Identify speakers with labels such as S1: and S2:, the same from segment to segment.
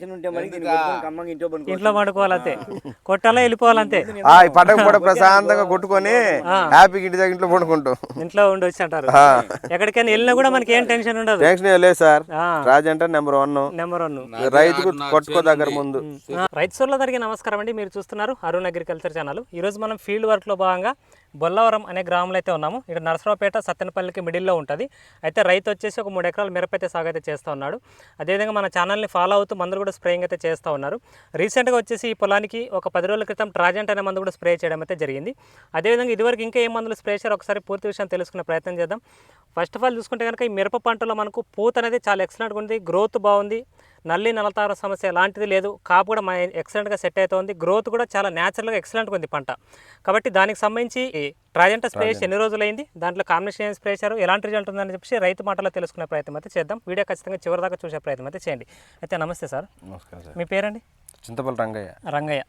S1: ఇంట్లో పండుకోవాలంతే, కొట్టాలో వెళ్ళిపోవాలంతే.
S2: పండగ కూడా ప్రశాంతంగా కొట్టుకొని హ్యాపీగా ఇంటి దగ్గర ఇంట్లో పండుకుంటాం.
S1: ఇంట్లో ఉండొచ్చు అంటారు. ఎక్కడికైనా వెళ్ళినా కూడా మనకి ఏం టెన్షన్ ఉండదు.
S2: టెన్షన్ లేదు సార్. రాజంటే నెంబర్ 1 రైతుకు కొట్టుకో దగ్గర ముందు.
S1: రైతు సోదరులందరికీ నమస్కారం అండి. మీరు చూస్తున్నారు అరుణ్ అగ్రికల్చర్ ఛానల్. ఈరోజు మనం ఫీల్డ్ వర్క్లో భాగంగా బొల్లవరం అనే గ్రామంలో అయితే ఉన్నాము. ఇక్కడ నరసరావుపేట సత్తెనపల్లికి మిడిల్లో ఉంటుంది. అయితే రైతు వచ్చేసి ఒక 3 ఎకరాల మిరప అయితే సాగు అయితే చేస్తూ ఉన్నాడు. అదేవిధంగా మన ఛానల్ని ఫాలో అవుతూ మందులు కూడా స్ప్రేయింగ్ అయితే చేస్తూ ఉన్నారు. రీసెంట్గా వచ్చేసి ఈ పొలానికి ఒక 10 రోజుల క్రితం ట్రాజెంట్ అనే మందు కూడా స్ప్రే చేయడం అయితే జరిగింది. అదేవిధంగా ఇదివరకు ఇంకా ఏ మందులు స్ప్రే చేశారో ఒకసారి పూర్తి విషయం తెలుసుకునే ప్రయత్నం చేద్దాం. ఫస్ట్ ఆఫ్ ఆల్ చూసుకుంటే కనుక ఈ మిరప పంటలో మనకు పూత అనేది చాలా ఎక్సలెంట్గా ఉంది, గ్రోత్ బాగుంది, నల్లి నలతార సమస్య ఎలాంటిది లేదు, కాపు కూడా ఎక్సలెంట్గా సెట్ అవుతుంది, గ్రోత్ కూడా చాలా న్యాచురల్గా ఎక్సలెంట్గా ఉంది పంట. కాబట్టి దానికి సంబంధించి ట్రాజెంట్ స్ప్రే చేసి ఎన్ని రోజులైంది, దాంట్లో కాంబినేషన్ ఏం స్ప్రే చేశారు, ఎలాంటి రిజల్ట్ ఉందని చెప్పి రైతు మాటలో తెలుసుకునే ప్రయత్నం అయితే చేద్దాం. వీడియో ఖచ్చితంగా చివరి దాకా చూసే ప్రయత్నం అయితే చేయండి. అయితే నమస్తే సార్.
S2: నమస్కారం సార్.
S1: మీ పేరండి?
S2: చింతపల్లి రంగయ్య.
S1: రంగయ్య.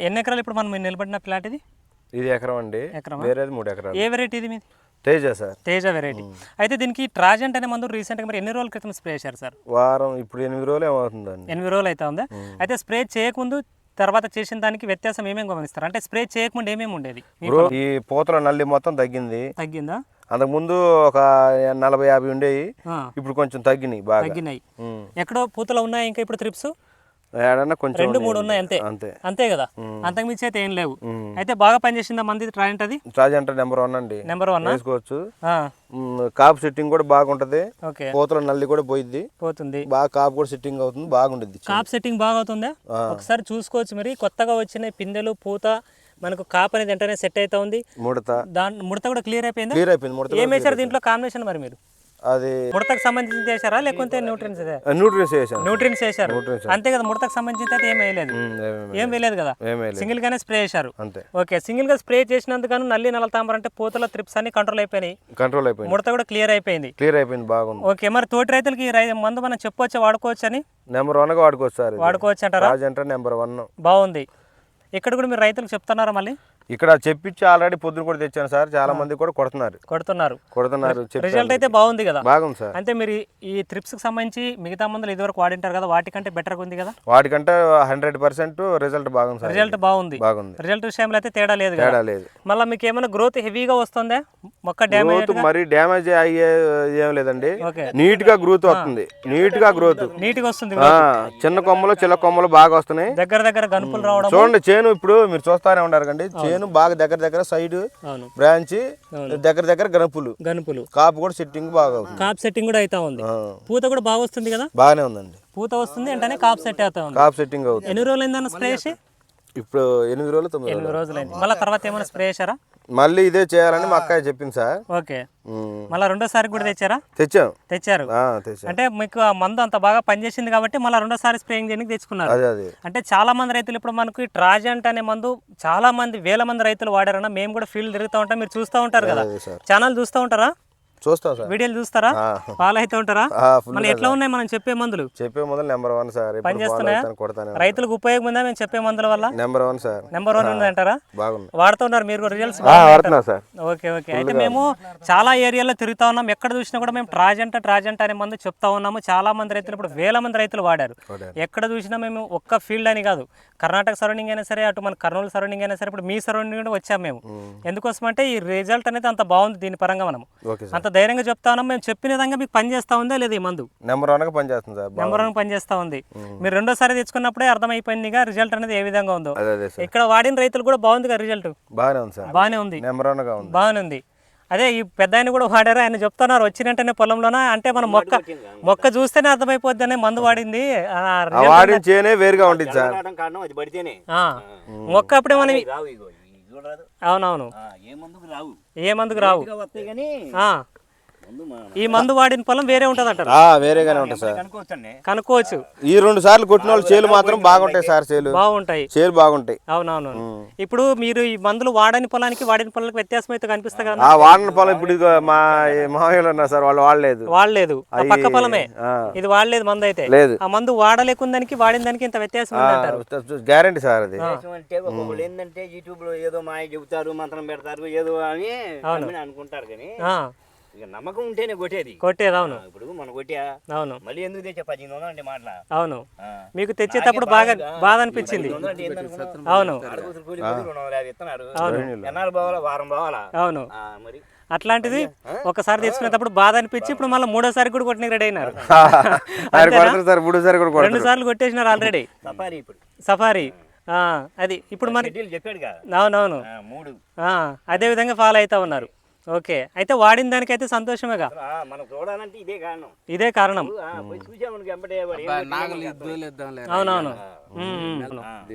S1: ఎన్ని ఎకరాలు ఇప్పుడు మనం నిలబడిన ప్లాట్ ఇది?
S2: ఇది ఎకరం అండి. ఎకరం వేరేది 3 ఎకరాలు.
S1: ఏ వెరైటీ ఇది మీది?
S2: తేజ సార్.
S1: తేజ వెరైటీ. అయితే దీనికి ట్రాజెంట్ అనే మందు రీసెంట్గా మరి ఎన్ని రోజుల క్రితం స్ప్రే చేశారు సార్?
S2: వారం, ఇప్పుడు 8 రోజులు ఏమవుతుందండి.
S1: 8 రోజులు అయితే ఉందా? అయితే స్ప్రే చేయకముందు తర్వాత చేసిన దానికి వ్యత్యాసం ఏమేమి గమనిస్తారు? అంటే స్ప్రే చేయకముందు ఏమేమి ఉండేది?
S2: ఈ పూతల నల్లి మొత్తం తగ్గిందా? అంతకుముందు ఒక 40-50 ఉండేవి, ఇప్పుడు కొంచెం తగ్గినాయి.
S1: ఎక్కడో పూతలు ఉన్నాయి, ఇంకా ఇప్పుడు త్రిప్స్
S2: కొంచెం
S1: 2-3 ఉన్నాయి అంతే కదా, అంతకు మించి అయితే ఏం లేవు. అయితే బాగా పనిచేసిందా మంది ట్రాజెంట్? అది
S2: ట్రాజెంట్ నెంబర్ 1 అండి.
S1: నెంబర్ 1
S2: వేసుకోవచ్చు. కాపు సెట్టింగ్ కూడా బాగుంటది, పూతల నల్లి కూడా పోతుంది, బాగా కాపు కూడా సెట్టింగ్ అవుతుంది, బాగుంటుంది.
S1: కాపు సెట్టింగ్ బాగా అవుతుందా? ఒకసారి చూసుకోవచ్చు. మరి కొత్తగా వచ్చిన పిందెలు పూత మనకు కాపు అనేది వెంటనే సెట్ అవుతా ఉంది. ముడత కూడా క్లియర్ అయిపోయింది. ఏం వేశారు దీంట్లో కాంబినేషన్? మరి మీరు
S2: అది
S1: ముడతకు సంబంధించి చేశారా లేకుంటే న్యూట్రియన్స్ వేశారు? అంతే కదా, ముడతకు సంబంధించి అయితే ఏం వేయలేదు కదా, సింగిల్ గానే స్ప్రే చేశారు. ఓకే, సింగిల్ గా స్ప్రే చేసినందుకు నల్లి నలతాంబర అంటే పూతల త్రిప్స్ అన్ని కంట్రోల్ అయిపోయినాయి, ముడత కూడా క్లియర్ అయిపోయింది.
S2: బాగుంది.
S1: ఓకే, మరి తోటి రైతులకి మందు మనం చెప్పొచ్చు, వాడుకోవచ్చు అని?
S2: నెంబర్ 1
S1: వాడుకోవచ్చు అంటారా?
S2: నెంబర్ 1
S1: బాగుంది. ఇక్కడ కూడా మీరు రైతులకు చెప్తున్నారా? మళ్ళీ
S2: ఇక్కడ చెప్పించి ఆల్రెడీ పొద్దున కూడా తెచ్చాను సార్. చాలా మంది కూడా కొడుతున్నారు.
S1: రిజల్ట్ అయితే బాగుంది కదా?
S2: బాగుంది సార్.
S1: అంటే మీరు ఈ త్రిప్స్ కి సంబంధించి మిగతా మందులు ఇదివరకు వాడింటారు కదా, వాటికంటే బెటర్ ఉంది కదా?
S2: వాటికంటే 100% రిజల్ట్ బాగుంది సార్.
S1: రిజల్ట్ బాగుంది. రిజల్ట్ విషయంలో అయితే తేడా లేదు. మళ్ళీ మీకు ఏమైనా గ్రోత్ హెవీగా వస్తుందా? మొక్క డ్యామేజ్
S2: మరి డ్యామేజ్ అయ్యే ఏం లేదండి. నీట్ గా గ్రోత్ వస్తుంది, నీట్ గా
S1: వస్తుంది.
S2: చిన్న కొమ్మలు చిన్న కొమ్మలు బాగా వస్తున్నాయి,
S1: దగ్గర గనుపులు రావడం.
S2: చూడండి చేను ఇప్పుడు మీరు చూస్తానే ఉన్నారు కండి, చేను బాగా దగ్గర సైడ్ బ్రాంచ్ దగ్గర గనుపులు కాపు కూడా సెట్టింగ్ బాగా,
S1: కాపు సెట్టింగ్ కూడా అయితే ఉంది. పూత కూడా బాగా వస్తుంది కదా?
S2: బాగానే ఉందండి.
S1: పూత వస్తుంది వెంటనే కాపు సెట్ అవుతా ఉంది.
S2: కాపు సెట్టింగ్ అవుతుంది.
S1: ఎన్ని రోజులు అయిందన్న స్ప్రే చేసి?
S2: ఇప్పుడు 8 రోజులు 9
S1: రోజులైంది. మళ్ళీ తర్వాత ఏమైనా స్ప్రే చేశారా?
S2: మళ్ళీ ఇదే చేయాలని మా అక్కయ్య చెప్పింది సార్.
S1: ఓకే, మళ్ళీ రెండోసారి కూడా తెచ్చారు. అంటే మీకు ఆ మందు అంత బాగా పనిచేసింది కాబట్టి మళ్ళీ రెండోసారి స్ప్రేయింగ్ చేయడానికి తెచ్చుకున్నారు. అంటే చాలా మంది రైతులు ఇప్పుడు మనకు ట్రాజెంట్ అనే మందు చాలా మంది వేల మంది రైతులు వాడారన్న. మేము కూడా ఫీల్డ్ తిరుగుతూ ఉంటాం, మీరు చూస్తూ ఉంటారు కదా, ఛానల్ చూస్తూ ఉంటారా?
S2: చూస్తాం సార్.
S1: వీడియోలు చూస్తారా? ఫాలో అయితే ఉంటారా? మళ్ళీ ఎట్లా ఉన్నాయి మనం చెప్పే మందులు?
S2: Number 1 sir.
S1: పనిచేస్తున్నాయా? రైతులకు ఉపయోగం ఉందా మేము చెప్పే మందుల వల్ల?
S2: Number 1 sir.
S1: నెంబర్ 1 ఉంది అంటారా? వాడుతున్నారు మీరు? Results
S2: sir.
S1: ఓకే. అయితే మేము చాలా ఏరియాలో తిరుగుతా ఉన్నాం, ఎక్కడ చూసినా కూడా మేము ట్రాజెంట్ అనే మందు చెప్తా ఉన్నాము. చాలా మంది రైతులు ఇప్పుడు వేల మంది రైతులు వాడారు. ఎక్కడ చూసినా మేము ఒక్క ఫీల్డ్ అని కాదు, కర్ణాటక సరౌండింగ్ అయినా సరే, అటు మన కర్నూలు సరౌండింగ్ అయినా సరే, ఇప్పుడు మీ సరౌండింగ్ కూడా వచ్చాము మేము. ఎందుకోసం అంటే ఈ రిజల్ట్ అనేది అంత బాగుంది. దీని పరంగా మనం అంత ధైర్యంగా చెప్తా ఉన్నాం. మేము చెప్పిన విధంగా మీకు పని చేస్తా ఉందా లేదా? ఈ మందు
S2: నెంబర్ 1 పనిచేస్తుంది సార్.
S1: నెంబర్ 1 పనిచేస్తా ఉంది. మీరు రెండోసారి తెచ్చుకున్నప్పుడే అర్థమైపోయింది రిజల్ట్ అనేది ఏ విధంగా ఉందో. ఇక్కడ వాడిన రైతులు కూడా బాగుంది కదా రిజల్ట్? బాగానే ఉంది. బాగానే ఉంది. అదే ఈ పెద్ద ఆయన కూడా వాడారు, ఆయన చెప్తున్నారు వచ్చినట్టనే పొలంలోన. అంటే మనం మొక్క చూస్తేనే అర్థమైపోద్ది అనే మందు వాడింది. మొక్క అప్పుడే మనం అవునవును ఏ మందుకు రావు. ఈ మందు వాడిన పొలం వేరే ఉంటది అంటారు?
S2: వేరేగానే ఉంటుంది సార్,
S1: కనుక్కోవచ్చు.
S2: ఈ 2 సార్లు కొట్టిన వాళ్ళు చేలు మాత్రం బాగుంటాయి సార్. చేలు బాగుంటాయి.
S1: అవునవును. ఇప్పుడు మీరు ఈ మందులు వాడని పొలానికి వాడిన పొలానికి వ్యత్యాసం అయితే కనిపిస్తుంది కదా?
S2: వాడిన పొలం ఇప్పుడు మా మామయ్యలు ఉన్నారు సార్, వాళ్ళు
S1: వాడలేదు. పక్క పొలమే ఇది వాడలేదు మందు అయితే లేదు. ఆ మందు వాడలేకుందానికి వాడిన దానికి ఇంత వ్యత్యాసం అంటారు?
S2: Guarantee sir. అది
S3: ఏంటంటే యూట్యూబ్ లో ఏదో మాయ చెబుతారు, మంత్రం పెడతారు ఏదో అని అనుకుంటారు, కానీ ఇక నమ్మకం ఉంటేనే కొట్టేది.
S1: కొట్టేది అవును.
S3: ఇప్పుడు మనం కొట్టా
S1: అవును
S3: మళ్ళీ ఎందుకు తెచ్చా 1800 అంటే మాటల.
S1: అవును, మీకు తెచ్చేటప్పుడు బాధ అనిపించింది. అవును
S3: ఎన్నాళ్ళు పోవాలా, వారం పోవాలా.
S1: అవును,
S3: మరి
S1: అట్లాంటిది ఒకసారి తెచ్చుకునేటప్పుడు బాధ అనిపించి ఇప్పుడు మళ్ళీ మూడోసారి కూడా కొట్టిన రెడీ అయినారు. రెండు సార్లు కొట్టేసినారు ఆల్రెడీ.
S3: సఫారీ ఇప్పుడు
S1: సఫారీ అది ఇప్పుడు మరి
S3: చెప్పాడుగా.
S1: అవునవును
S3: 3
S1: అదే విధంగా ఫాలో అవుతా ఉన్నారు. ఓకే, అయితే వాడిన దానికైతే సంతోషమేగా.
S3: మనం చూడాలంటే ఇదే కారణం.
S1: ఇదే కారణం. అవునవును,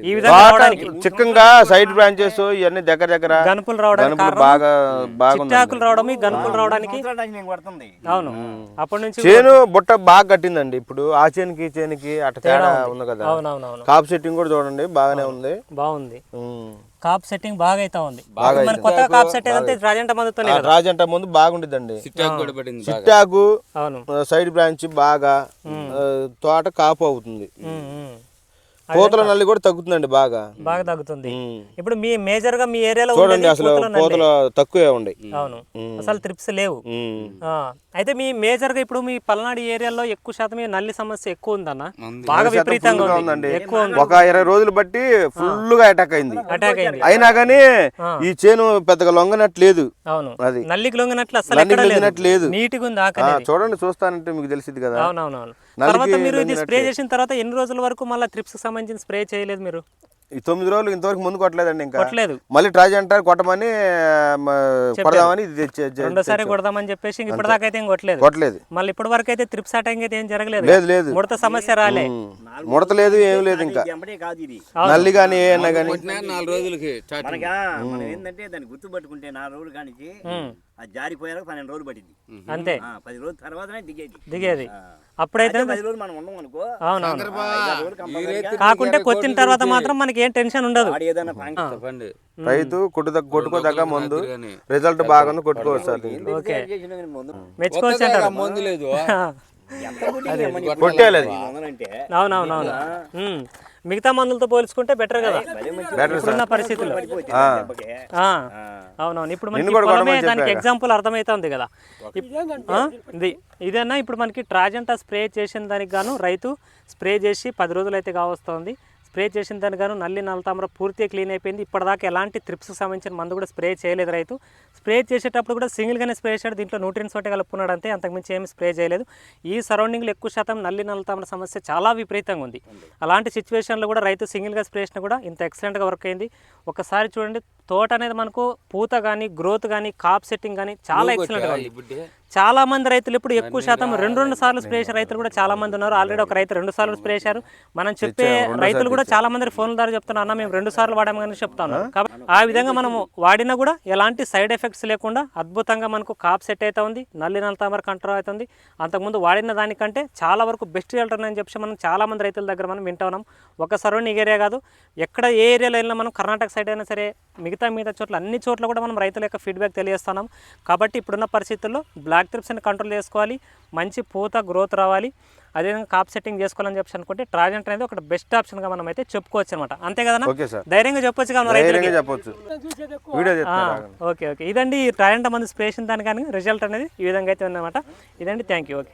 S1: ఈ విధంగా రావడానికి
S2: చిక్కంగా సైడ్ బ్రాంచెస్ ఇవన్నీ దగ్గర దగ్గర
S1: గనుపులు రావడానికి
S2: బాగా
S1: చిట్టాకులు రావడం, ఈ గనుపులు రావడానికి. అవును, అప్పటి నుంచి
S2: చేను బుట్ట బాగా కట్టిందండి. ఇప్పుడు ఆ చేనుకి ఈ చేనుకి అట్లా తేడా ఉంది కదా.
S1: అవునవునవును,
S2: కాప్ సెట్టింగ్ కూడా చూడండి బాగానే ఉంది.
S1: బాగుంది, కాప్ సెట్టింగ్ బాగా అయితే ఉంది. మన కొత్త కాప్ సెట్ ఏదంటే రాజంట మందుతోనే కదా.
S2: రాజంట ముందు బాగుండిద్దండి. చిట్టాకు
S1: అవును,
S2: సైడ్ బ్రాంచ్ బాగా తోట కాపు అవుతుంది. పూతల నల్లి కూడా తగ్గుతుందండి, బాగా
S1: తగ్గుతుంది. ఇప్పుడు మీ మేజర్ గా మీ ఏరియాలో
S2: చూడండి అసలు పూతలు తక్కువే ఉండే.
S1: అవును, అసలు త్రిప్స్ లేవు. అయితే మీ మేజర్ గా ఇప్పుడు మీ పల్నాడు ఏరియాలో ఎక్కువ శాతం ఈ నల్లి సమస్య ఎక్కువ ఉందన్న. బాగా విపరీతంగా ఉందండి.
S2: ఒక 20 రోజులు బట్టి ఫుల్ గా అటాక్ అయింది. అయినా గానీ ఈ చేను పెద్దగా లొంగనట్లేదు.
S1: అవును,
S2: అది
S1: నల్లికి లొంగినట్లు అసలు
S2: లేదు.
S1: నీట్గా ఉంది ఆకలి.
S2: చూడండి, చూస్తానంటే మీకు తెలిసింది కదా.
S1: అవునవునవును. తర్వాత మీరు ఇది స్ప్రే చేసిన తర్వాత ఎన్ని రోజుల వరకు మళ్ళీ త్రిప్స్ సంబంధించిన స్ప్రే చేయలేదు మీరు?
S2: ఈ 9 రోజులు ఇంతవరకు ముందు కొట్టలేదండి. ఇంకా
S1: కొట్టలేదు.
S2: మళ్ళీ ట్రై అంటారు కొట్టమని కొడదామని
S1: రెండోసారి కొడదామని చెప్పేసి ఇప్పటిదాకా అయితే కొట్టలేదు. మళ్ళీ ఇప్పటి వరకు అయితే త్రిప్స్ అటాక్ అయితే ఏం జరగలేదు.
S2: లేదు,
S1: ముడత సమస్య రాలే.
S2: ముడత లేదు, ఏం లేదు. ఇంకా నల్లి కానీ ఏమన్నా కానీ
S3: 4 రోజులకి ఏంటంటే దాన్ని గుర్తు పట్టుకుంటే 4 రోజులు కానీ అది జారిపోయాక 12 రోజులు పట్టింది
S1: అంతే.
S3: 10 రోజుల తర్వాతనే దిగేది.
S1: అప్పుడైతే
S3: 10 రోజులు మనం ఉన్నాం అనుకో.
S1: అవునవును, కాకుంటే కొట్టిన తర్వాత మాత్రం మనకి ఏం టెన్షన్ ఉండదు.
S2: రైతు కొట్టుకోదగ్గ ముందు రిజల్ట్ బాగుంది, కొట్టుకోవచ్చు.
S1: మెచ్చుకోవచ్చు అంటారు. అవునవునవును, మిగతా మందులతో పోల్చుకుంటే బెటర్ కదా ఇప్పుడున్న పరిస్థితుల్లో. అవునవును, ఇప్పుడు మనకి పొలమే దానికి ఎగ్జాంపుల్ అర్థమవుతుంది కదా. ఇదేనా ఇప్పుడు మనకి ట్రాజెంటా స్ప్రే చేసిన దానికి గాను రైతు స్ప్రే చేసి 10 రోజులు అయితే కావస్తుంది. స్ప్రే చేసిన దానికి గాను నల్లి నల్లతామర పూర్తిగా క్లీన్ అయిపోయింది. ఇప్పటిదాకా ఎలాంటి త్రిప్స్కి సంబంధించిన మందు కూడా స్ప్రే చేయలేదు రైతు. స్ప్రే చేసేటప్పుడు కూడా సింగిల్గానే స్ప్రే చేశాడు. దీంట్లో న్యూట్రియన్స్ ఒకటి కలుపుకున్నాడు అంతే, అంతకుమించి ఏమి స్ప్రే చేయలేదు. ఈ సరౌండింగ్లో ఎక్కువ శాతం నల్లి నల్లతామర సమస్య చాలా విపరీతంగా ఉంది. అలాంటి సిచ్యువేషన్లో కూడా రైతు సింగిల్గా స్ప్రే చేసినా కూడా ఇంత ఎక్సలెంట్గా వర్క్ అయింది. ఒకసారి చూడండి, తోట అనేది మనకు పూత కానీ గ్రోత్ కానీ కాప్ సెట్టింగ్ కానీ చాలా ఎక్సలెంట్గా ఉంది. చాలా మంది రైతులు ఇప్పుడు ఎక్కువ శాతం 2 సార్లు స్ప్రే చేసే రైతులు కూడా చాలా మంది ఉన్నారు. ఆల్రెడీ ఒక రైతు 2 సార్లు స్ప్రే చేశారు. మనం చెప్పే రైతులు కూడా చాలా మంది ఫోన్ ద్వారా చెప్తున్నారు, అన్న మేము 2 సార్లు వాడాము కానీ చెప్తాను. కాబట్టి ఆ విధంగా మనము వాడినా కూడా ఎలాంటి సైడ్ ఎఫెక్ట్స్ లేకుండా అద్భుతంగా మనకు కాప్ సెట్ అయితే ఉంది, నల్లి నల్లతామర కంట్రోల్ అవుతుంది. అంతకుముందు వాడిన దానికంటే చాలా వరకు బెస్ట్ రిజల్ట్ అని చెప్పి మనం చాలా మంది రైతుల దగ్గర మనం వింటా ఉన్నాం. ఒక సరౌండింగ్ ఏరియా కాదు, ఎక్కడ ఏ ఏరియాలో వెళ్ళినా మనం కర్ణాటక సైడ్ అయినా సరే మిగతా చోట్ల అన్ని చోట్ల కూడా మనం రైతుల యొక్క ఫీడ్బ్యాక్ తెలియజేస్తున్నాం. కాబట్టి ఇప్పుడున్న పరిస్థితుల్లో బ్లాక్ త్రిప్స్ని కంట్రోల్ చేసుకోవాలి, మంచి పూత గ్రోత్ రావాలి, అదేవిధంగా కాప్ సెట్టింగ్ చేసుకోవాలని చెప్పి అనుకుంటే ట్రాజెంట్ అనేది ఒక బెస్ట్ ఆప్షన్గా మనం అయితే చెప్పుకోవచ్చు అనమాట. అంతే కదా, ధైర్యంగా చెప్పొచ్చు కదా రైతులకి. ఓకే, ఇదండి ట్రాజెంట్ మంది స్ప్రే చేసిన దాని కానీ రిజల్ట్ అనేది ఈ విధంగా అయితే ఉందన్నమాట. ఇదండి, థ్యాంక్ యూ. ఓకే.